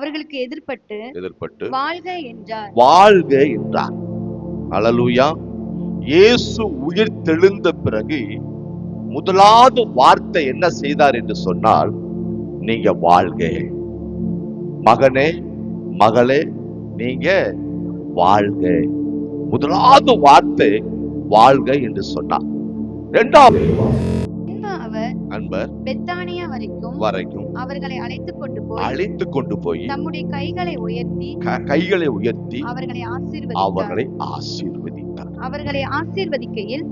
அவர்களுக்கு எதிர்பட்டு வாழ்க என்றார். வாழ்க என்றார். அல்லேலூயா. இயேசு உயிர் தெழுந்த பிறகு முதலாவது வார்த்தை என்ன செய்தார் என்று சொன்னால், நீங்க வாழ்க மகனே மகளே, நீங்க வாழ்க. முதலாவது வார்த்தை வாழ்க என்று சொன்னார். இரண்டாவது அவர் அன்பர் பெத்தானியா வரைக்கும் அவர்களை அழைத்து கொண்டு போய் தம்முடைய கைகளை உயர்த்தி அவர்களை ஆசீர்வதித்தார். அவர்களை ஆசீர்வதிக்கையில்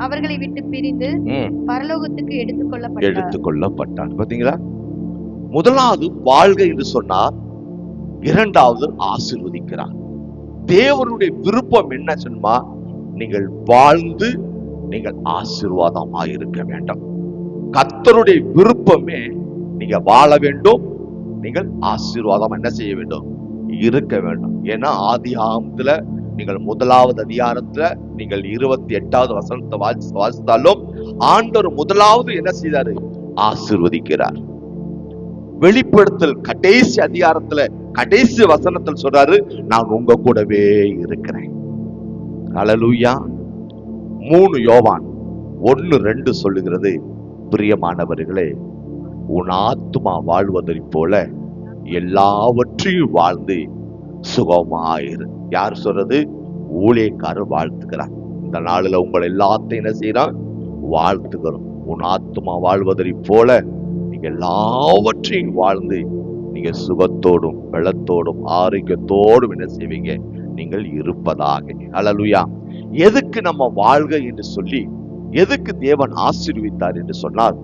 அவர்களை விட்டு பிரிந்து பரலோகத்துக்கு எடுத்துக்கொள்ளப்பட்டார். பாத்தீங்களா? முதலாவது வாழ்க என்று சொன்னார், இரண்டாவது ஆசீர்வதிக்கிறார். தேவனுடைய விருப்பம் என்ன சொன்னா, நீங்கள் வாழ்ந்து நீங்கள் ஆசீர்வாதமாக இருக்க வேண்டும். கர்த்தருடைய விருப்பமே நீங்க வாழ வேண்டும், நீங்கள் ஆசீர்வாதம் என்ன செய்ய வேண்டும், இருக்க வேண்டும். ஏன்னா ஆதியாகமத்துல நீங்கள் முதலாவது அதிகாரத்துல நீங்கள் 28வது வசனத்தை வாசித்தாலும் ஆண்டவர் முதலாவது என்ன செய்தாரு, ஆசீர்வதிக்கிறார். வெளிப்படுத்தல் கடைசி அதிகாரத்துல கடைசி வசனத்தில் சொல்றாரு, நான் உங்க கூடவே இருக்கிறேன். அல்லேலூயா. 3 யோவான் 1:2 சொல்லுகிறது, பிரியமானவர்களே, உன் ஆத்துமா வாழ்வதை போல எல்லாவற்றையும் வாழ்ந்து சுகமாயிரு. யார் சொல்றது? ஊழியக்காரர் வாழ்த்துக்கிறார். இந்த நாளில் உங்களை எல்லாத்தையும் என்ன செய்யறான், வாழ்த்துக்கிறோம். உன் ஆத்துமா வாழ்வதை போல நீங்க எல்லாவற்றையும் வாழ்ந்து நீங்க சுகத்தோடும் பலத்தோடும் ஆரோக்கியத்தோடும் என்ன செய்வீங்க, நீங்கள் இருப்பதாக. அல்லேலூயா. எதுக்கு நம்ம வாழ்க என்று சொல்லி, எதுக்கு தேவன் ஆசீர்வதித்தார் என்று சொன்னால்,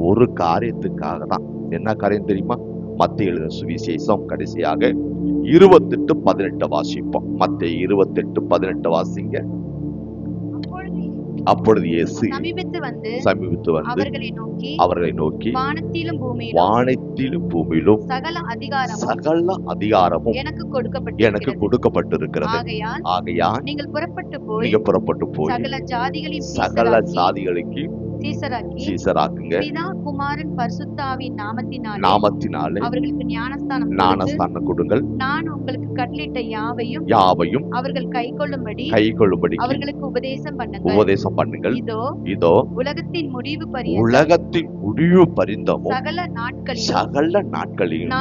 ஒரு காரியத்துக்காக தான். என்ன காரியம் தெரியுமா? மத்தேயு எழுதின சுவிசேஷம் கடைசியாக 28:18 வாசிப்போம். மத்தேயு 28:18 வாசிங்க. அப்பொழுது இயேசு சமீபித்து வந்து அவர்களை நோக்கி வானத்திலும் பூமியிலும் சகல அதிகாரமும் எனக்கு கொடுக்கப்பட்டிருக்கிறது. ஆகையால் நீங்கள் புறப்பட்டு போய் சகல ஜாதிகளுக்கு சீசராக்குங்க. பிதா குமாரன் பரிசுத்தாவின் நாமத்தினாலே அவர்களுக்கு ஞானஸ்தானம் கொடுங்கள். நான் உங்களுக்கு கட்டளையிட்ட யாவையும் அவர்கள் கைக்கொள்ளும்படி அவர்களுக்கு உபதேசம் பண்ணுங்கள். இதோ உலகத்தின் முடிவு பரியந்தமும் சகல நாட்களிலும்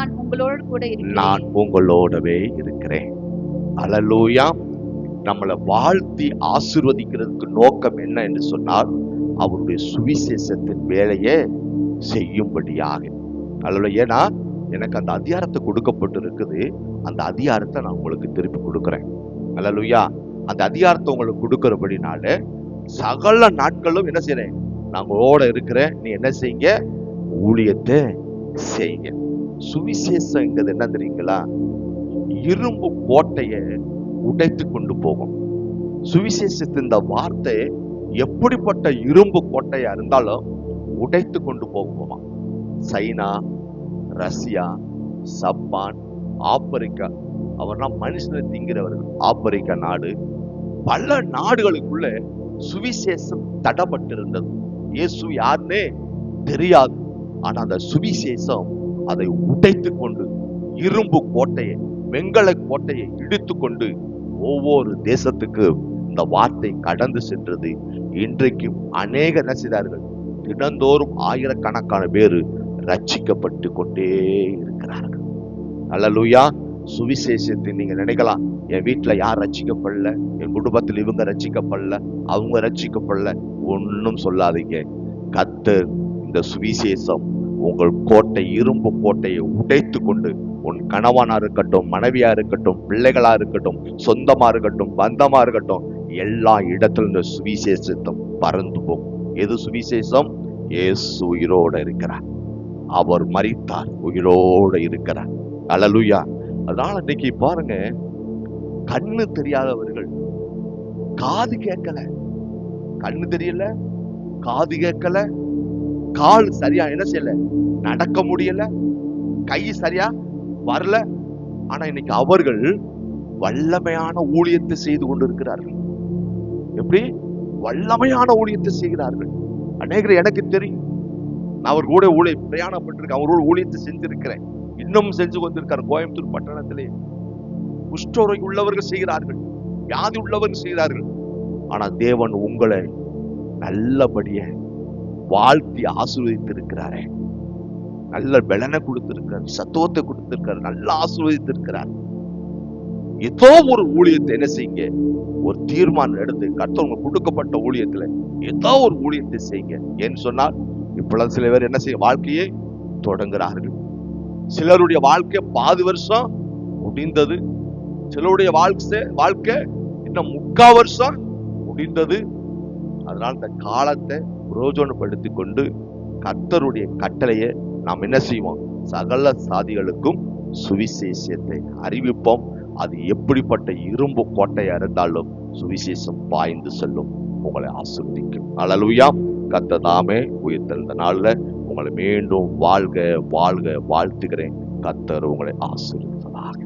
நான் உங்களோடவே இருக்கிறேன். அல்லேலூயா. நம்மளை வாழ்த்தி ஆசீர்வதிக்கிறதுக்கு நோக்கம் என்ன என்று சொன்னால், அவருடைய சுவிசேஷத்தின் வேலையை செய்யும்படியாக. அல்ல, ஏன்னா எனக்கு அந்த அதிகாரத்தை கொடுக்கப்பட்டு இருக்குது. அந்த அதிகாரத்தை நான் உங்களுக்கு திருப்பி கொடுக்கிறேன். அல்லேலூயா. அந்த அதிகாரத்தை உங்களுக்கு கொடுக்கிறபடினால சகல நாட்களும் என்ன செய்யறேன், நான் உங்களோட இருக்கிறேன். நீ என்ன செய்யுங்க, ஊழியத்தை செய்யுங்க. சுவிசேஷங்கிறது என்ன தெரியுங்களா? இரும்பு கோட்டையை உடைத்து கொண்டு போகும். சுவிசேஷத்தின் இந்த வார்த்தை எப்படிப்பட்ட இரும்பு கோட்டையா இருந்தாலும் உடைத்து கொண்டு போகுமா. சைனா, ரஷ்யா, ஜப்பான், ஆப்பிரிக்கா, அவர்லாம் மனுஷனை திங்கிறவர்கள். ஆப்பிரிக்கா நாடு, பல நாடுகளுக்குள்ள சுவிசேஷம் தடப்பட்டிருந்தது. இயேசு யாருன்னே தெரியாது. ஆனா அந்த சுவிசேஷம் அதை உடைத்து கொண்டு இரும்பு கோட்டையை, வெங்கல கோட்டையை இடித்து கொண்டு ஒவ்வொரு தேசத்துக்கு இந்த வார்த்தை கடந்து சென்றது. இன்றைக்கும் அநேக நசிதார்கள் தினந்தோறும் ஆயிரக்கணக்கான பேரு ரட்சிக்கப்பட்டு கொண்டே இருக்கிறார்கள். அல்லேலூயா. சுவிசேஷத்தை நீங்க நினைக்கலாம், என் வீட்டுல யார் ரட்சிக்கப்படல, என் குடும்பத்தில் இவங்க ரட்சிக்கப்படல, அவங்க ரட்சிக்கப்படல. ஒன்னும் சொல்லாதீங்க. கர்த்தர் இந்த சுவிசேஷம் உங்கள் கோட்டை, இரும்பு கோட்டையை உடைத்து கொண்டு, உன் கணவனா இருக்கட்டும், மனைவியா இருக்கட்டும், பிள்ளைகளா இருக்கட்டும், சொந்தமா இருக்கட்டும், பந்தமா இருக்கட்டும், எல்லா இடத்துல இந்த சுவிசேஷத்தை பறந்து போகும். எது சுவிசேஷம்? இயேசு உயிரோட இருக்கிறார். அவர் மரித்தார், உயிரோட இருக்கிறார். அல்லேலூயா. அதனால இன்னைக்கு பாருங்க, கண்ணு தெரியாதவர்கள், காது கேட்கல, கண்ணு தெரியல, காது கேட்கல, கால் சரியா என்ன செய்யல, நடக்க முடியல, கை சரியா வரல. ஆனா இன்னைக்கு அவர்கள் வல்லமையான ஊழியத்தை செய்து கொண்டிருக்கிறார்கள். எப்படி வல்லமையான ஊழியத்தை செய்கிறார்கள்? அநேகர் எனக்கு தெரியும். நான் அவர் கூட பிரயாணப்பட்டிருக்கேன், அவரோட ஊழியத்தை செஞ்சிருக்கிறேன். இன்னும் செஞ்சு கொண்டிருக்கார். கோயம்புத்தூர் பட்டணத்திலே குஷ்டரோகி உள்ளவர்கள் செய்கிறார்கள், வியாதி உள்ளவர்கள் செய்கிறார்கள். ஆனா தேவன் உங்களை நல்லபடிய வாழ்த்தி ஆசீர்வதித்திருக்கிறாரே, நல்ல பலனை கொடுத்திருக்கிறார், சத்துவத்தை கொடுத்திருக்கிறார், நல்லா ஆசீர்வதித்திருக்கிறார். ஏதோ ஒரு ஊழியத்தை என்ன செய்யுங்க, ஒரு தீர்மானம் எடுத்து கர்த்தர் கொடுக்கப்பட்ட ஊழியத்துல ஏதோ ஒரு ஊழியத்தை செய்யுங்க. ஏன்னு சொன்னால் இப்பொழுது சில பேர் என்ன செய்ய வாழ்க்கையை தொடங்குகிறார்கள். சிலருடைய வாழ்க்கை பாதி வருஷம் முடிந்தது, சிலருடைய வாழ்க்கை இன்னும் 3/4 வருஷம் முடிந்தது. அதனால் இந்த காலத்தை பிரயோஜனப்படுத்திக் கொண்டு கர்த்தருடைய கட்டளையை நாம் என்ன செய்வோம், சகல சாதிகளுக்கும் சுவிசேஷத்தை அறிவிப்போம். அது எப்படிப்பட்ட இரும்பு கோட்டையா இருந்தாலும் சுவிசேஷம் பாய்ந்து செல்லும், உங்களை ஆசீர்வதிக்கும். அல்லேலூயா. கர்த்தர் தாமே உயிர்த்தெழுந்த நாள்ல உங்களை மீண்டும் வாழ்க வாழ்க வாழ்த்துகிறேன். கர்த்தர் உங்களை ஆசீர்வதிப்பாராக.